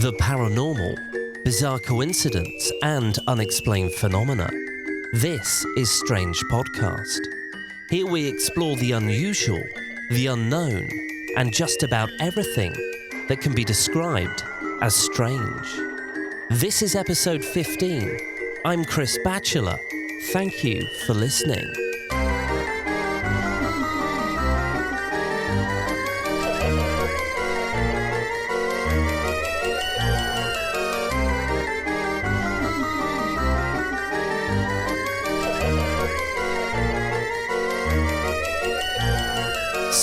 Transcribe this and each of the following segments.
The paranormal, bizarre coincidence, and unexplained phenomena. This is Strange Podcast. Here we explore the unusual, the unknown, and just about everything that can be described as strange. This is episode 15. I'm Chris Batchelor. Thank you for listening.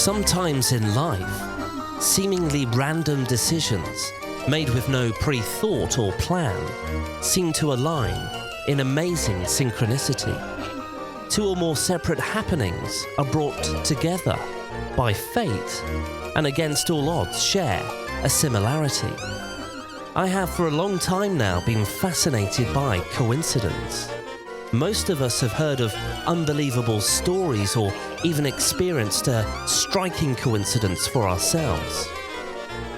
Sometimes in life, seemingly random decisions made with no pre-thought or plan seem to align in amazing synchronicity. Two or more separate happenings are brought together by fate and against all odds share a similarity. I have for a long time now been fascinated by coincidence. Most of us have heard of unbelievable stories or even experienced a striking coincidence for ourselves.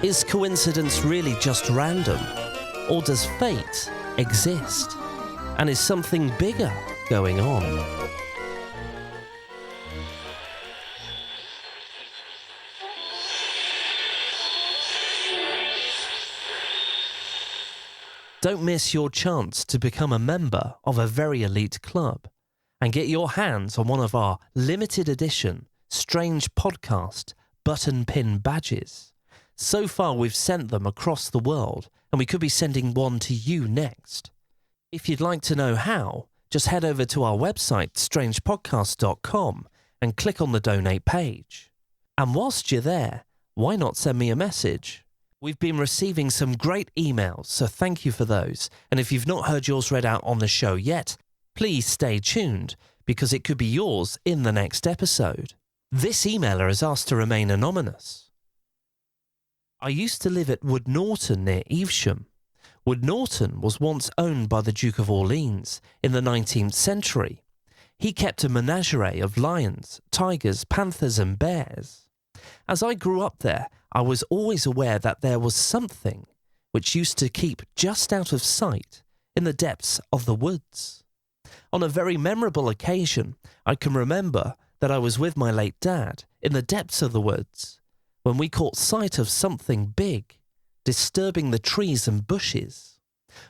Is coincidence really just random? Or does fate exist? And is something bigger going on? Don't miss your chance to become a member of a very elite club and get your hands on one of our limited edition Strange Podcast button pin badges. So far we've sent them across the world and we could be sending one to you next. If you'd like to know how, just head over to our website strangepodcast.com and click on the donate page. And whilst you're there, why not send me a message? We've been receiving some great emails, so thank you for those. And if you've not heard yours read out on the show yet, please stay tuned because it could be yours in the next episode. This emailer has asked to remain anonymous. I used to live at Wood Norton near Evesham. Wood Norton was once owned by the Duke of Orleans in the 19th century. He kept a menagerie of lions, tigers, panthers and bears. As I grew up there, I was always aware that there was something which used to keep just out of sight in the depths of the woods. On a very memorable occasion, I can remember that I was with my late dad in the depths of the woods when we caught sight of something big, disturbing the trees and bushes.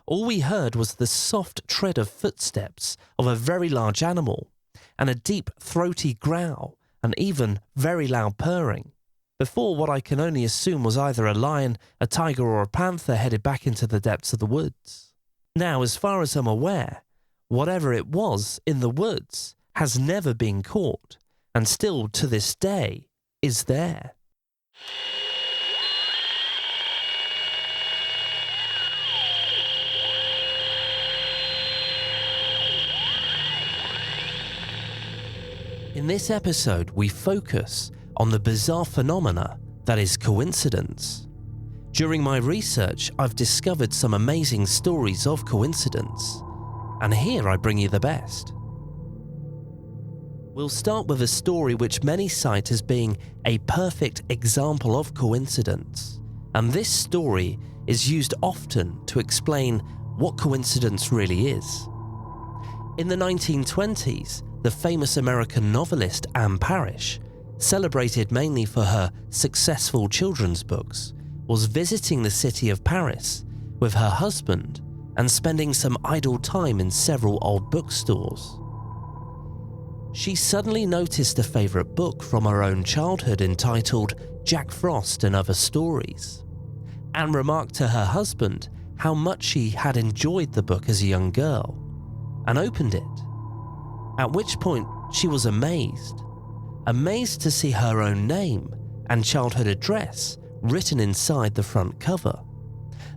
All we heard was the soft tread of footsteps of a very large animal and a deep throaty growl and even very loud purring. Before what I can only assume was either a lion, a tiger or a panther headed back into the depths of the woods. Now, as far as I'm aware, whatever it was in the woods has never been caught and still to this day is there. In this episode, we focus on the bizarre phenomena that is coincidence. During my research, I've discovered some amazing stories of coincidence, and here I bring you the best. We'll start with a story which many cite as being a perfect example of coincidence, and this story is used often to explain what coincidence really is. In the 1920s, the famous American novelist Anne Parrish, celebrated mainly for her successful children's books, was visiting the city of Paris with her husband and spending some idle time in several old bookstores. She suddenly noticed a favourite book from her own childhood entitled Jack Frost and Other Stories. Anne remarked to her husband how much she had enjoyed the book as a young girl and opened it, at which point she was amazed to see her own name and childhood address written inside the front cover.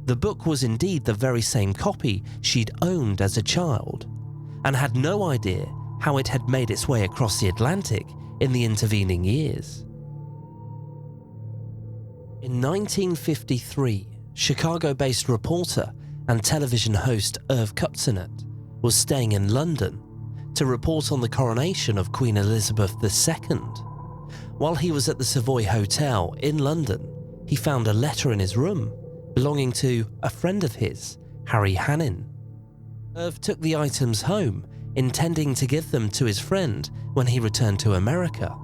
The book was indeed the very same copy she'd owned as a child and had no idea how it had made its way across the Atlantic in the intervening years. In 1953, Chicago-based reporter and television host Irv Kupcinet was staying in London to report on the coronation of Queen Elizabeth II. While he was at the Savoy Hotel in London, he found a letter in his room belonging to a friend of his, Harry Hannin. Irv took the items home, intending to give them to his friend when he returned to America.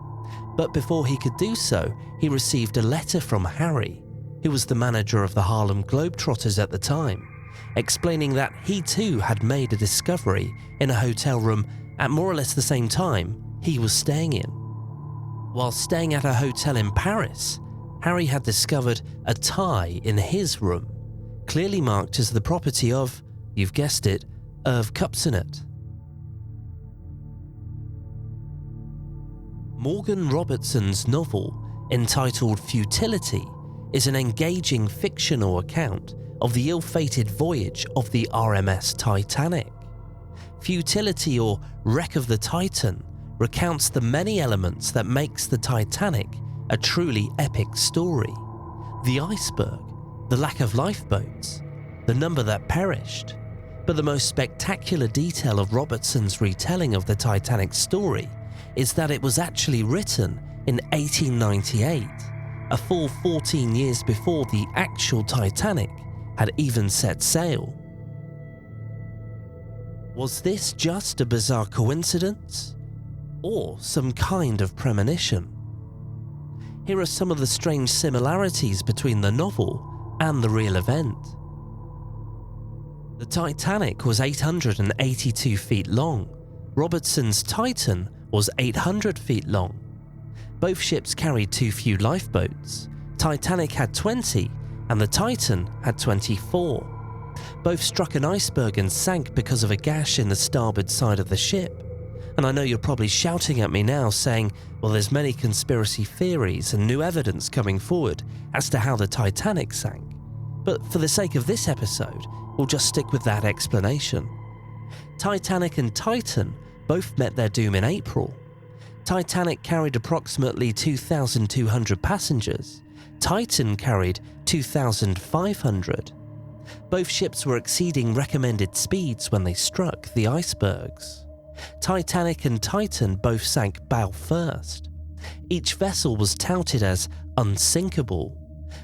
But before he could do so, he received a letter from Harry, who was the manager of the Harlem Globetrotters at the time, explaining that he too had made a discovery in a hotel room at more or less the same time he was staying in. While staying at a hotel in Paris, Harry had discovered a tie in his room, clearly marked as the property of, you've guessed it, Irv Kupcinet. Morgan Robertson's novel, entitled Futility, is an engaging fictional account of the ill-fated voyage of the RMS Titanic. Futility, or Wreck of the Titan, recounts the many elements that makes the Titanic a truly epic story. The iceberg, the lack of lifeboats, the number that perished. But the most spectacular detail of Robertson's retelling of the Titanic story is that it was actually written in 1898, a full 14 years before the actual Titanic had even set sail. Was this just a bizarre coincidence, or some kind of premonition? Here are some of the strange similarities between the novel and the real event. The Titanic was 882 feet long. Robertson's Titan was 800 feet long. Both ships carried too few lifeboats. Titanic had 20 and the Titan had 24. Both struck an iceberg and sank because of a gash in the starboard side of the ship. And I know you're probably shouting at me now saying, well, there's many conspiracy theories and new evidence coming forward as to how the Titanic sank. But for the sake of this episode, we'll just stick with that explanation. Titanic and Titan both met their doom in April. Titanic carried approximately 2,200 passengers. Titan carried 2,500. Both ships were exceeding recommended speeds when they struck the icebergs. Titanic and Titan both sank bow first. Each vessel was touted as unsinkable.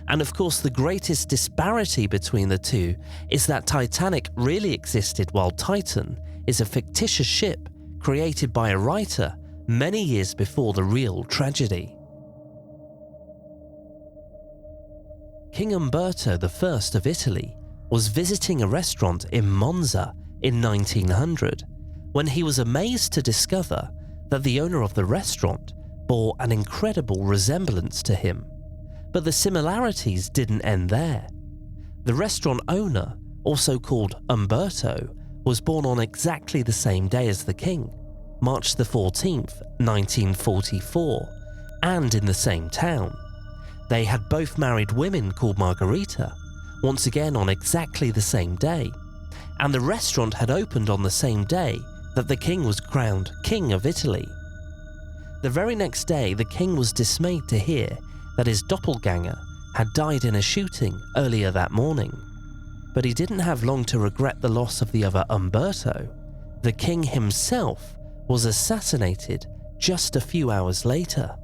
And of course, the greatest disparity between the two is that Titanic really existed while Titan is a fictitious ship created by a writer many years before the real tragedy. King Umberto I of Italy was visiting a restaurant in Monza in 1900 when he was amazed to discover that the owner of the restaurant bore an incredible resemblance to him. But the similarities didn't end there. The restaurant owner, also called Umberto, was born on exactly the same day as the king, March the 14th, 1944, and in the same town. They had both married women called Margherita, once again on exactly the same day, and the restaurant had opened on the same day that the king was crowned King of Italy. The very next day, the king was dismayed to hear that his doppelganger had died in a shooting earlier that morning. But he didn't have long to regret the loss of the other Umberto. The king himself was assassinated just a few hours later.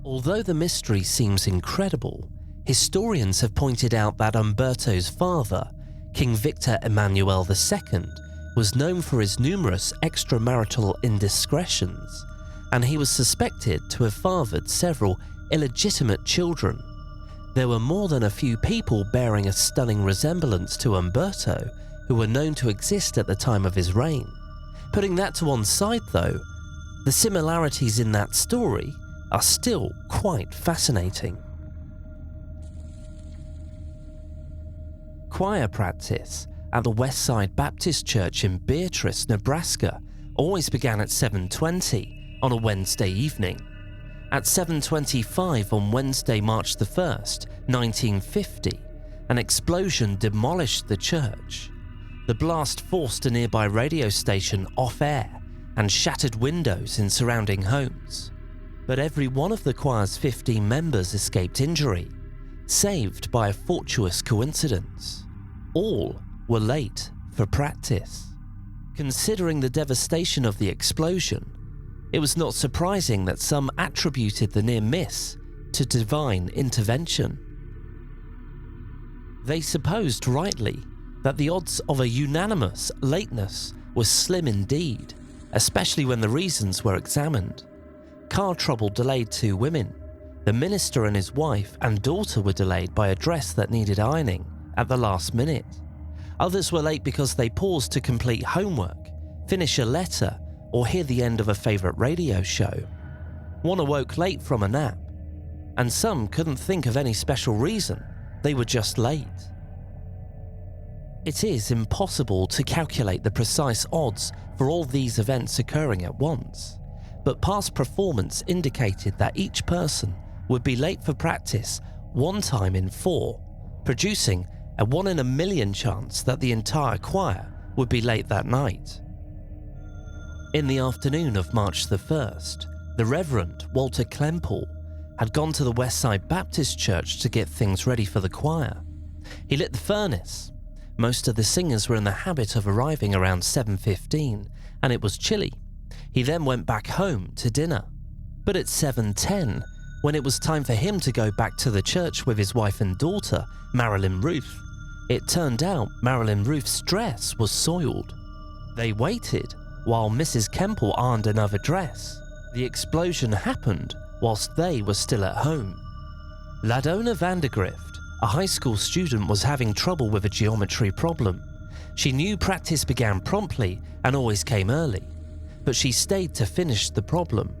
Although the mystery seems incredible, historians have pointed out that Umberto's father, King Victor Emmanuel II, was known for his numerous extramarital indiscretions, and he was suspected to have fathered several illegitimate children. There were more than a few people bearing a stunning resemblance to Umberto who were known to exist at the time of his reign. Putting that to one side though, the similarities in that story are still quite fascinating. Choir practice at the Westside Baptist Church in Beatrice, Nebraska always began at 7:20 on a Wednesday evening. At 7:25 on Wednesday, March the 1st, 1950, an explosion demolished the church. The blast forced a nearby radio station off air and shattered windows in surrounding homes. But every one of the choir's 15 members escaped injury, saved by a fortuitous coincidence. All were late for practice. Considering the devastation of the explosion, it was not surprising that some attributed the near miss to divine intervention. They supposed rightly that the odds of a unanimous lateness were slim indeed, especially when the reasons were examined. Car trouble delayed 2 women. The minister and his wife and daughter were delayed by a dress that needed ironing at the last minute. Others were late because they paused to complete homework, finish a letter, or hear the end of a favourite radio show. One awoke late from a nap, and some couldn't think of any special reason. They were just late. It is impossible to calculate the precise odds for all these events occurring at once, but past performance indicated that each person would be late for practice 1 time in 4, producing a 1 in a million chance that the entire choir would be late that night. In the afternoon of March the 1st, the Reverend Walter Klempel had gone to the Westside Baptist Church to get things ready for the choir. He lit the furnace. Most of the singers were in the habit of arriving around 7:15, and it was chilly. He then went back home to dinner. But at 7:10, when it was time for him to go back to the church with his wife and daughter, Marilyn Ruth, it turned out Marilyn Ruth's dress was soiled. They waited while Mrs. Kempel ironed another dress. The explosion happened whilst they were still at home. Ladona Vandergrift, a high school student, was having trouble with a geometry problem. She knew practice began promptly and always came early, but she stayed to finish the problem.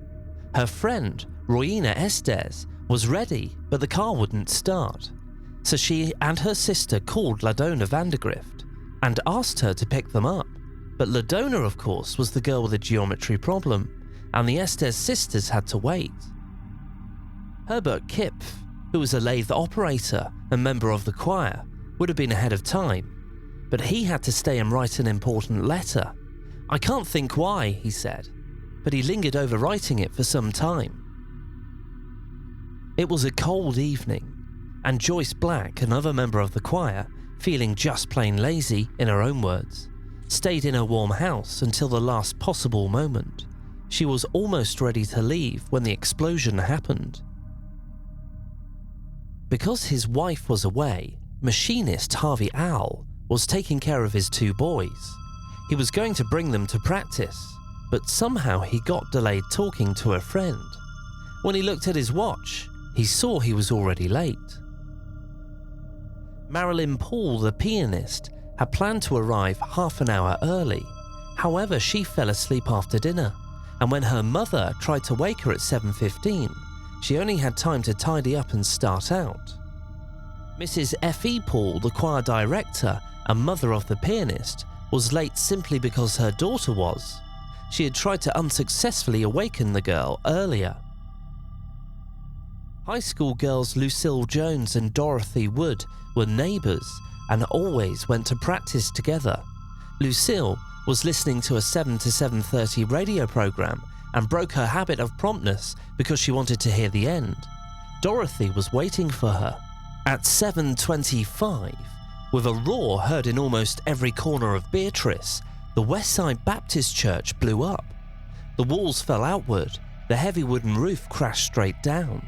Her friend, Royina Estes, was ready, but the car wouldn't start. So she and her sister called Ladona Vandergrift and asked her to pick them up. But Ladona, of course, was the girl with the geometry problem, and the Estes sisters had to wait. Herbert Kipf, who was a lathe operator and member of the choir, would have been ahead of time, but he had to stay and write an important letter. "I can't think why," he said, but he lingered over writing it for some time. It was a cold evening, and Joyce Black, another member of the choir, feeling just plain lazy, in her own words, stayed in her warm house until the last possible moment. She was almost ready to leave when the explosion happened. Because his wife was away, machinist Harvey Owl was taking care of his 2 boys. He was going to bring them to practice, but somehow he got delayed talking to a friend. When he looked at his watch, he saw he was already late. Marilyn Paul, the pianist, had planned to arrive half an hour early. However, she fell asleep after dinner, and when her mother tried to wake her at 7:15, she only had time to tidy up and start out. Mrs. F.E. Paul, the choir director and mother of the pianist, was late simply because her daughter was. She had tried to unsuccessfully awaken the girl earlier. High school girls Lucille Jones and Dorothy Wood were neighbours and always went to practice together. Lucille was listening to a 7 to 7:30 radio program and broke her habit of promptness because she wanted to hear the end. Dorothy was waiting for her. At 7:25, with a roar heard in almost every corner of Beatrice, the Westside Baptist Church blew up. The walls fell outward, the heavy wooden roof crashed straight down.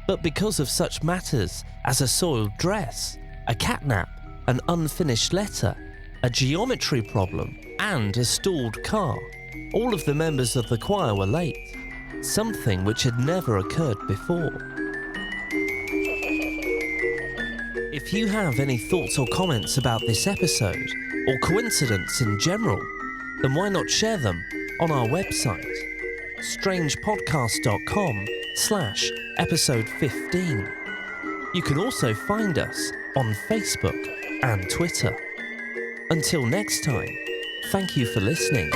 But because of such matters as a soiled dress, a catnap, an unfinished letter, a geometry problem, and a stalled car, all of the members of the choir were late, something which had never occurred before. If you have any thoughts or comments about this episode, or coincidence in general, then why not share them on our website, strangepodcast.com/episode 15. You can also find us on Facebook and Twitter. Until next time, thank you for listening.